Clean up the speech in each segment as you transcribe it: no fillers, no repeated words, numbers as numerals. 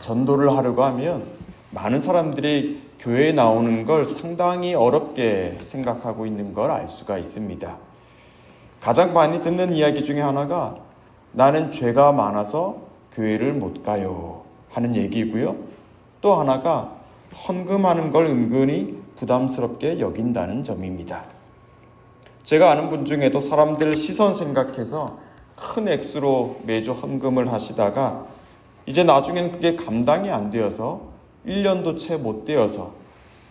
전도를 하려고 하면 많은 사람들이 교회에 나오는 걸 상당히 어렵게 생각하고 있는 걸 알 수가 있습니다. 가장 많이 듣는 이야기 중에 하나가 나는 죄가 많아서 교회를 못 가요 하는 얘기이고요. 또 하나가 헌금하는 걸 은근히 부담스럽게 여긴다는 점입니다. 제가 아는 분 중에도 사람들 시선 생각해서 큰 액수로 매주 헌금을 하시다가 이제 나중엔 그게 감당이 안 되어서 1년도 채 못 되어서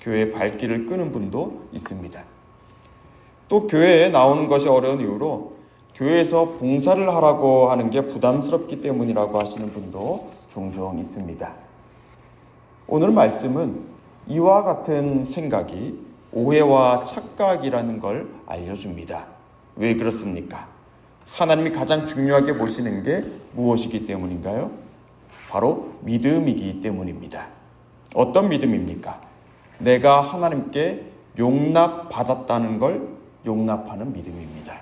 교회 발길을 끄는 분도 있습니다. 또 교회에 나오는 것이 어려운 이유로 교회에서 봉사를 하라고 하는 게 부담스럽기 때문이라고 하시는 분도 종종 있습니다. 오늘 말씀은 이와 같은 생각이 오해와 착각이라는 걸 알려줍니다. 왜 그렇습니까? 하나님이 가장 중요하게 보시는 게 무엇이기 때문인가요? 바로 믿음이기 때문입니다. 어떤 믿음입니까? 내가 하나님께 용납받았다는 걸 용납하는 믿음입니다.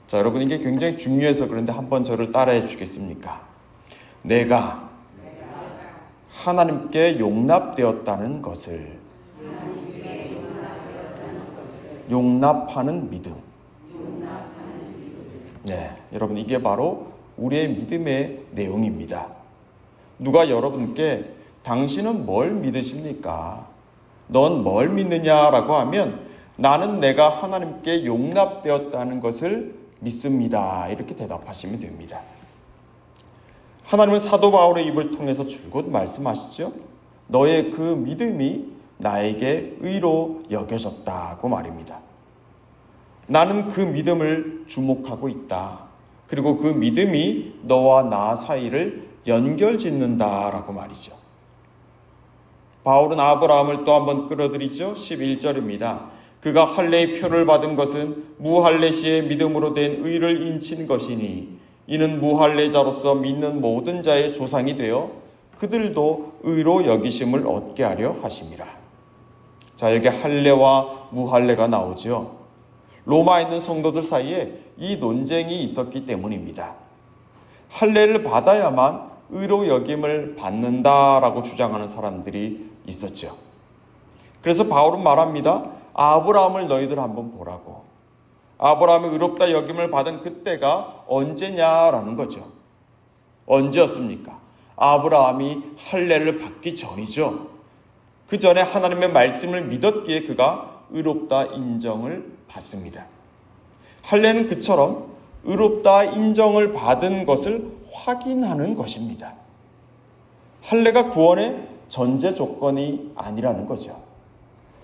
자, 여러분 이게 굉장히 중요해서 그런데 한번 저를 따라해 주겠습니까? 내가 하나님께 용납되었다는 것을 용납하는 믿음. 네, 여러분 이게 바로 우리의 믿음의 내용입니다. 누가 여러분께 당신은 뭘 믿으십니까? 넌 뭘 믿느냐라고 하면 나는 내가 하나님께 용납되었다는 것을 믿습니다. 이렇게 대답하시면 됩니다. 하나님은 사도 바울의 입을 통해서 줄곧 말씀하시죠. 너의 그 믿음이 나에게 의로 여겨졌다고 말입니다. 나는 그 믿음을 주목하고 있다. 그리고 그 믿음이 너와 나 사이를 연결짓는다라고 말이죠. 바울은 아브라함을 또 한번 끌어들이죠. 11절입니다. 그가 할례의 표를 받은 것은 무할례시의 믿음으로 된 의를 인친 것이니 이는 무할례자로서 믿는 모든 자의 조상이 되어 그들도 의로 여기심을 얻게 하려 하심이라. 자, 여기 할례와 무할례가 나오죠. 로마에 있는 성도들 사이에 이 논쟁이 있었기 때문입니다. 할례를 받아야만 의로 여김을 받는다라고 주장하는 사람들이 있었죠. 그래서 바울은 말합니다. 아브라함을 너희들 한번 보라고. 아브라함이 의롭다 여김을 받은 그때가 언제냐라는 거죠. 언제였습니까? 아브라함이 할례를 받기 전이죠. 그 전에 하나님의 말씀을 믿었기에 그가 의롭다 인정을 받습니다. 할례는 그처럼 의롭다 인정을 받은 것을 확인하는 것입니다. 할례가 구원의 전제 조건이 아니라는 거죠.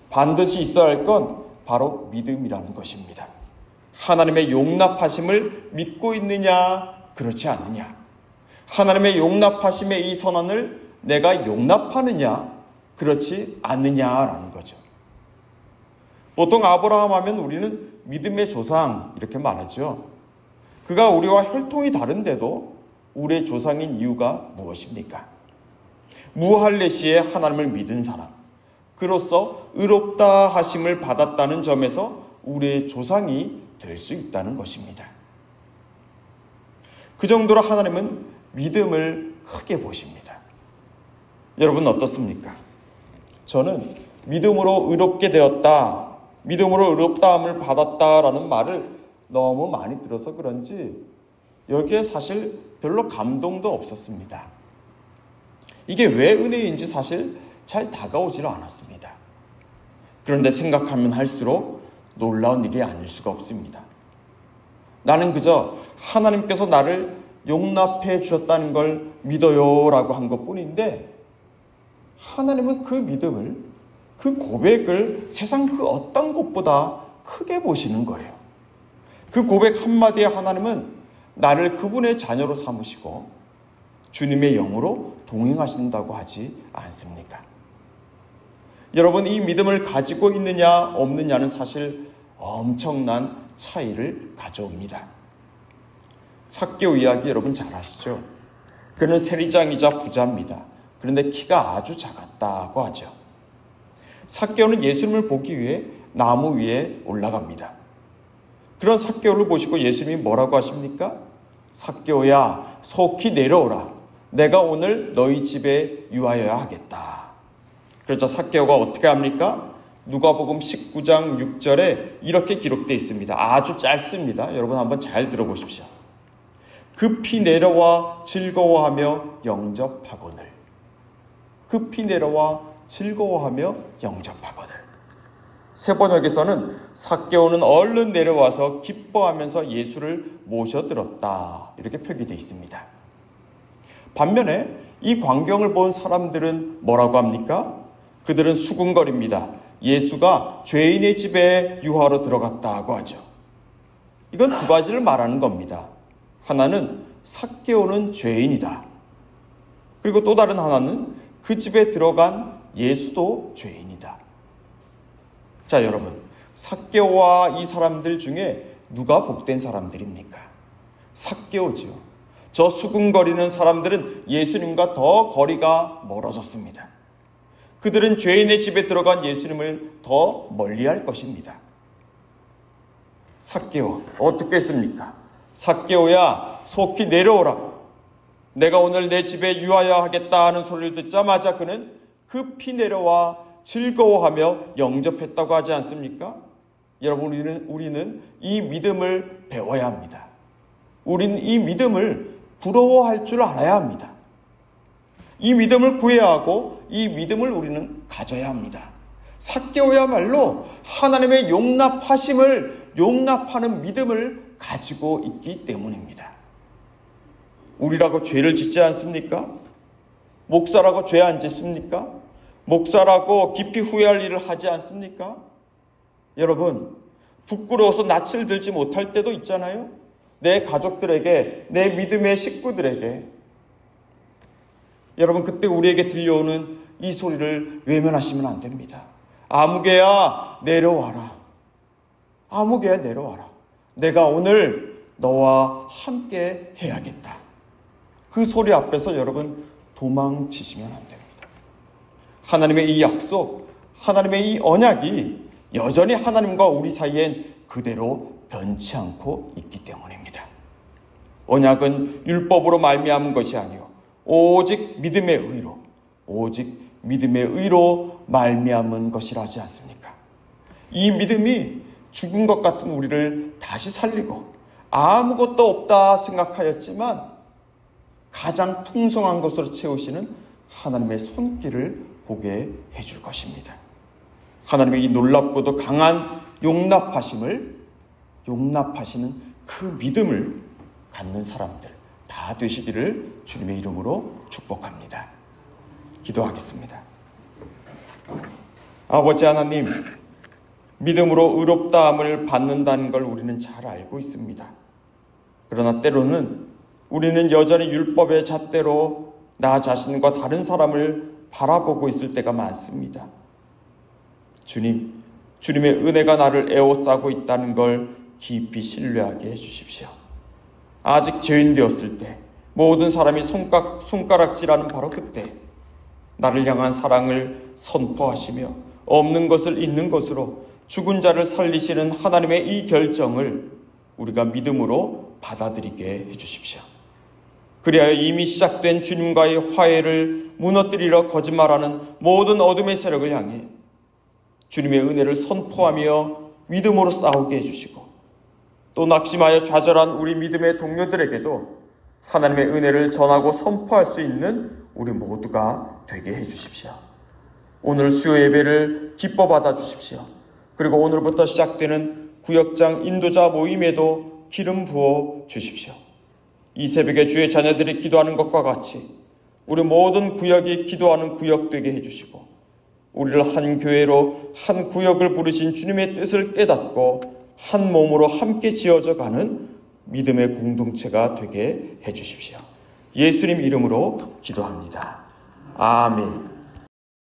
반드시 있어야 할 건 바로 믿음이라는 것입니다. 하나님의 용납하심을 믿고 있느냐, 그렇지 않느냐. 하나님의 용납하심의 이 선언을 내가 용납하느냐, 그렇지 않느냐라는 거죠. 보통 아브라함 하면 우리는 믿음의 조상 이렇게 말하죠. 그가 우리와 혈통이 다른데도 우리의 조상인 이유가 무엇입니까? 무할례시에 하나님을 믿은 사람, 그로써 의롭다 하심을 받았다는 점에서 우리의 조상이 될 수 있다는 것입니다. 그 정도로 하나님은 믿음을 크게 보십니다. 여러분 어떻습니까? 저는 믿음으로 의롭게 되었다, 믿음으로 의롭다함을 받았다라는 말을 너무 많이 들어서 그런지 여기에 사실 별로 감동도 없었습니다. 이게 왜 은혜인지 사실 잘 다가오지를 않았습니다. 그런데 생각하면 할수록 놀라운 일이 아닐 수가 없습니다. 나는 그저 하나님께서 나를 용납해 주셨다는 걸 믿어요 라고 한 것뿐인데 하나님은 그 믿음을, 그 고백을 세상 그 어떤 것보다 크게 보시는 거예요. 그 고백 한마디에 하나님은 나를 그분의 자녀로 삼으시고 주님의 영으로 동행하신다고 하지 않습니까? 여러분, 이 믿음을 가지고 있느냐 없느냐는 사실 엄청난 차이를 가져옵니다. 삭개오 이야기 여러분 잘 아시죠? 그는 세리장이자 부자입니다. 그런데 키가 아주 작았다고 하죠. 삭개오는 예수님을 보기 위해 나무 위에 올라갑니다. 그런 삭개오를 보시고 예수님이 뭐라고 하십니까? 삭개오야, 속히 내려오라. 내가 오늘 너희 집에 유하여야 하겠다. 그러자 삭개오가 어떻게 합니까? 누가복음 19장 6절에 이렇게 기록되어 있습니다. 아주 짧습니다. 여러분 한번 잘 들어보십시오. 급히 내려와 즐거워하며 영접하거늘. 급히 내려와 즐거워하며 영접하거늘. 세번역에서는 삭개오는 얼른 내려와서 기뻐하면서 예수를 모셔들었다. 이렇게 표기되어 있습니다. 반면에 이 광경을 본 사람들은 뭐라고 합니까? 그들은 수군거립니다. 예수가 죄인의 집에 유하러 들어갔다고 하죠. 이건 두 가지를 말하는 겁니다. 하나는 삭개오는 죄인이다. 그리고 또 다른 하나는 그 집에 들어간 예수도 죄인이다. 자, 여러분, 삭개오와 이 사람들 중에 누가 복된 사람들입니까? 삭개오죠. 저 수군거리는 사람들은 예수님과 더 거리가 멀어졌습니다. 그들은 죄인의 집에 들어간 예수님을 더 멀리할 것입니다. 삭개오 어떻게 했습니까? 삭개오야, 속히 내려오라. 내가 오늘 내 집에 유하여 하겠다 하는 소리를 듣자마자 그는 급히 내려와 즐거워하며 영접했다고 하지 않습니까? 여러분, 우리는 이 믿음을 배워야 합니다. 우리는 이 믿음을 부러워할 줄 알아야 합니다. 이 믿음을 구해야 하고 이 믿음을 우리는 가져야 합니다. 삭개오야말로 하나님의 용납하심을 용납하는 믿음을 가지고 있기 때문입니다. 우리라고 죄를 짓지 않습니까? 목사라고 죄 안 짓습니까? 목사라고 깊이 후회할 일을 하지 않습니까? 여러분, 부끄러워서 낯을 들지 못할 때도 있잖아요. 내 가족들에게, 내 믿음의 식구들에게. 여러분, 그때 우리에게 들려오는 이 소리를 외면하시면 안 됩니다. 아무개야, 내려와라. 아무개야, 내려와라. 내가 오늘 너와 함께 해야겠다. 그 소리 앞에서 여러분 도망치시면 안 됩니다. 하나님의 이 약속, 하나님의 이 언약이 여전히 하나님과 우리 사이엔 그대로 변치 않고 있기 때문입니다. 언약은 율법으로 말미암은 것이 아니요 오직 믿음의 의로, 오직 믿음의 의로 말미암은 것이라 하지 않습니까? 이 믿음이 죽은 것 같은 우리를 다시 살리고 아무것도 없다 생각하였지만 가장 풍성한 것으로 채우시는 하나님의 손길을 보게 해줄 것입니다. 하나님의 이 놀랍고도 강한 용납하시는 그 믿음을 갖는 사람들 다 되시기를 주님의 이름으로 축복합니다. 기도하겠습니다. 아버지 하나님, 믿음으로 의롭다함을 받는다는 걸 우리는 잘 알고 있습니다. 그러나 때로는 우리는 여전히 율법의 잣대로 나 자신과 다른 사람을 바라보고 있을 때가 많습니다. 주님, 주님의 은혜가 나를 에워싸고 있다는 걸 깊이 신뢰하게 해주십시오. 아직 죄인 되었을 때, 모든 사람이 손가락질하는 바로 그때 나를 향한 사랑을 선포하시며 없는 것을 있는 것으로 죽은 자를 살리시는 하나님의 이 결정을 우리가 믿음으로 받아들이게 해주십시오. 그리하여 이미 시작된 주님과의 화해를 무너뜨리려 거짓말하는 모든 어둠의 세력을 향해 주님의 은혜를 선포하며 믿음으로 싸우게 해주시고 또 낙심하여 좌절한 우리 믿음의 동료들에게도 하나님의 은혜를 전하고 선포할 수 있는 우리 모두가 되게 해주십시오. 오늘 수요 예배를 기뻐 받아주십시오. 그리고 오늘부터 시작되는 구역장 인도자 모임에도 기름 부어 주십시오. 이 새벽에 주의 자녀들이 기도하는 것과 같이 우리 모든 구역이 기도하는 구역 되게 해주시고 우리를 한 교회로 한 구역을 부르신 주님의 뜻을 깨닫고 한 몸으로 함께 지어져 가는 믿음의 공동체가 되게 해주십시오. 예수님 이름으로 기도합니다. 아멘.